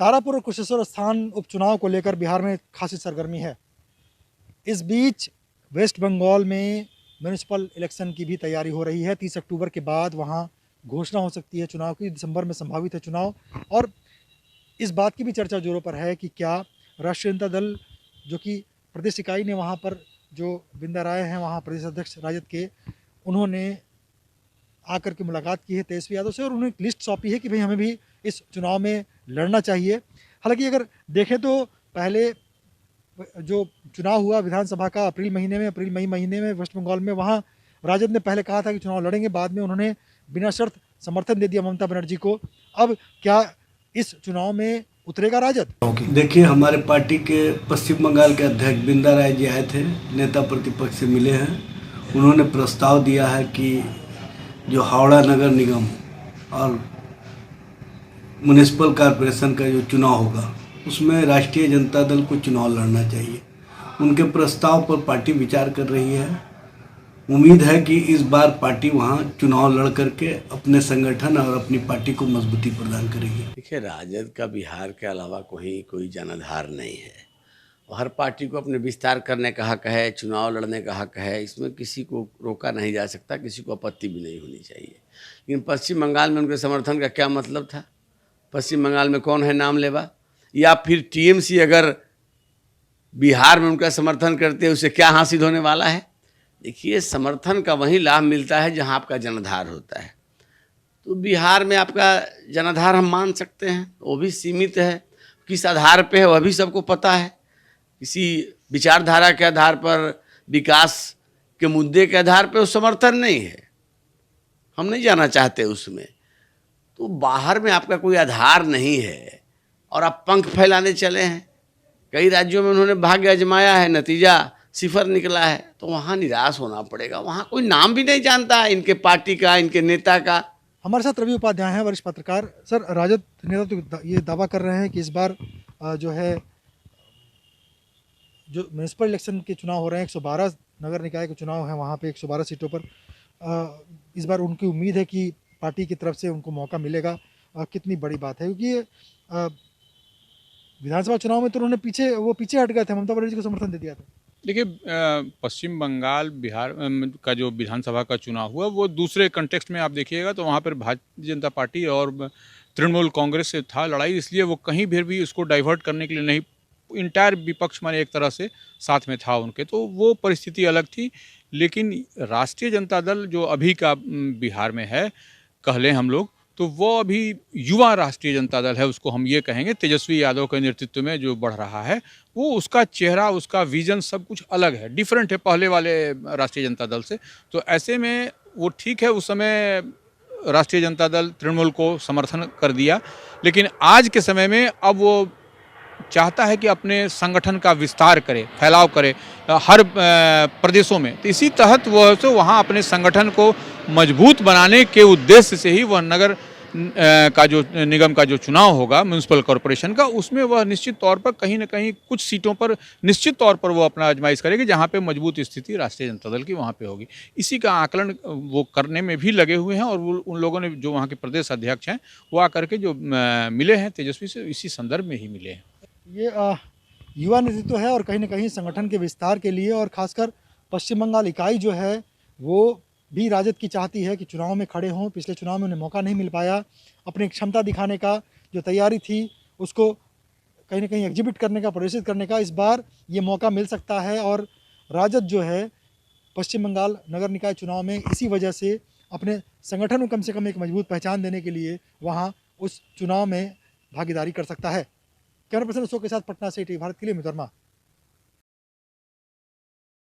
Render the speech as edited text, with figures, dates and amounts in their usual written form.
तारापुर और कुशेश्वर स्थान उपचुनाव को लेकर बिहार में खासी सरगर्मी है। इस बीच वेस्ट बंगाल में म्यूनिसिपल इलेक्शन की भी तैयारी हो रही है। 30 अक्टूबर के बाद वहाँ घोषणा हो सकती है चुनाव की। दिसंबर में संभावित है चुनाव। और इस बात की भी चर्चा जोरों पर है कि क्या राष्ट्रीय जनता दल, जो कि प्रदेश इकाई ने वहाँ पर जो बिंदा राय हैं वहाँ प्रदेश अध्यक्ष राजद के, उन्होंने आकर के मुलाकात की है तेजस्वी यादव से और उन्हें एक लिस्ट सौंपी है कि भाई हमें भी इस चुनाव में लड़ना चाहिए। हालांकि अगर देखें तो पहले जो चुनाव हुआ विधानसभा का अप्रैल मई महीने में वेस्ट बंगाल में, वहाँ राजद ने पहले कहा था कि चुनाव लड़ेंगे, बाद में उन्होंने बिना शर्त समर्थन दे दिया ममता बनर्जी को। अब क्या इस चुनाव में उतरेगा राजद? देखिए, हमारे पार्टी के पश्चिम बंगाल के अध्यक्ष बिंदा राय जी आए थे, नेता प्रतिपक्ष से मिले हैं। उन्होंने प्रस्ताव दिया है कि जो हावड़ा नगर निगम और म्युनिसिपल कॉरपोरेशन का जो चुनाव होगा उसमें राष्ट्रीय जनता दल को चुनाव लड़ना चाहिए। उनके प्रस्ताव पर पार्टी विचार कर रही है। उम्मीद है कि इस बार पार्टी वहां चुनाव लड़ करके अपने संगठन और अपनी पार्टी को मजबूती प्रदान करेगी। देखिए, राजद का बिहार के अलावा कोई जनाधार नहीं है। हर पार्टी को अपने विस्तार करने का हक है, चुनाव लड़ने का हक है। इसमें किसी को रोका नहीं जा सकता, किसी को आपत्ति भी नहीं होनी चाहिए। लेकिन पश्चिम बंगाल में उनके समर्थन का क्या मतलब था? पश्चिम बंगाल में कौन है नाम लेवा? या फिर टीएमसी अगर बिहार में उनका समर्थन करते हैं, उसे क्या हासिल होने वाला है? देखिए, समर्थन का वही लाभ मिलता है जहां आपका जनाधार होता है। तो बिहार में आपका जनाधार हम मान सकते हैं, वो भी सीमित है। किस आधार पे है वह भी सबको पता है। किसी विचारधारा के आधार पर, विकास के मुद्दे के आधार पर वो समर्थन नहीं है। हम नहीं जाना चाहते उसमें। तो बाहर में आपका कोई आधार नहीं है और आप पंख फैलाने चले हैं। कई राज्यों में उन्होंने भाग्य आजमाया है, नतीजा सिफर निकला है। तो वहाँ निराश होना पड़ेगा। वहाँ कोई नाम भी नहीं जानता है इनके पार्टी का, इनके नेता का। हमारे साथ रवि उपाध्याय हैं, वरिष्ठ पत्रकार। सर, राजद नेता तो ये दावा कर रहे हैं कि इस बार जो है जो म्यूनिसिपल इलेक्शन के चुनाव हो रहे हैं, 112 नगर निकाय के चुनाव हैं, वहाँ पे 112 सीटों पर इस बार उनकी उम्मीद है कि पार्टी की तरफ से उनको मौका मिलेगा। कितनी बड़ी बात है, क्योंकि विधानसभा चुनाव में तो उन्होंने पीछे हट गए थे, ममता बनर्जी को समर्थन दे दिया था। देखिए, पश्चिम बंगाल बिहार का जो विधानसभा का चुनाव हुआ वो दूसरे कंटेक्स्ट में आप देखिएगा तो वहाँ पर भारतीय जनता पार्टी और तृणमूल कांग्रेस से था लड़ाई, इसलिए वो कहीं भी उसको डाइवर्ट करने के लिए नहीं, इंटायर विपक्ष माने एक तरह से साथ में था उनके, तो वो परिस्थिति अलग थी। लेकिन राष्ट्रीय जनता दल जो अभी का बिहार में है, कह लें हम लोग, तो वो अभी युवा राष्ट्रीय जनता दल है, उसको हम ये कहेंगे। तेजस्वी यादव के नेतृत्व में जो बढ़ रहा है, वो उसका चेहरा, उसका विजन सब कुछ अलग है, डिफरेंट है पहले वाले राष्ट्रीय जनता दल से। तो ऐसे में वो ठीक है, उस समय राष्ट्रीय जनता दल तृणमूल को समर्थन कर दिया, लेकिन आज के समय में अब वो चाहता है कि अपने संगठन का विस्तार करे, फैलाव करे हर प्रदेशों में। तो इसी तहत वह तो वहाँ अपने संगठन को मजबूत बनाने के उद्देश्य से ही वह नगर का जो निगम का जो चुनाव होगा म्यूनिसिपल कॉरपोरेशन का, उसमें वह निश्चित तौर पर कहीं न कहीं कुछ सीटों पर निश्चित तौर पर वो अपना आजमाइश करेगी, जहाँ पे मजबूत स्थिति राष्ट्रीय जनता दल की वहाँ पे होगी। इसी का आकलन वो करने में भी लगे हुए हैं और उन लोगों ने, जो वहाँ के प्रदेश अध्यक्ष हैं, वो आकर के जो मिले हैं तेजस्वी से, इसी संदर्भ में ही मिले हैं। ये युवा नेतृत्व है और कहीं ना कहीं संगठन के विस्तार के लिए, और खासकर पश्चिम बंगाल इकाई जो है वो भी राजद की चाहती है कि चुनाव में खड़े हों। पिछले चुनाव में उन्हें मौका नहीं मिल पाया, अपनी क्षमता दिखाने का जो तैयारी थी उसको कहीं ना कहीं एग्जिबिट करने का, प्रदर्शित करने का। इस बार ये मौका मिल सकता है और राजद जो है पश्चिम बंगाल नगर निकाय चुनाव में इसी वजह से अपने संगठन को कम से कम एक मजबूत पहचान देने के लिए वहाँ उस चुनाव में भागीदारी कर सकता है। कैमरा पर्सन अशोक के साथ पटना से टी भारत के लिए अमित वर्मा।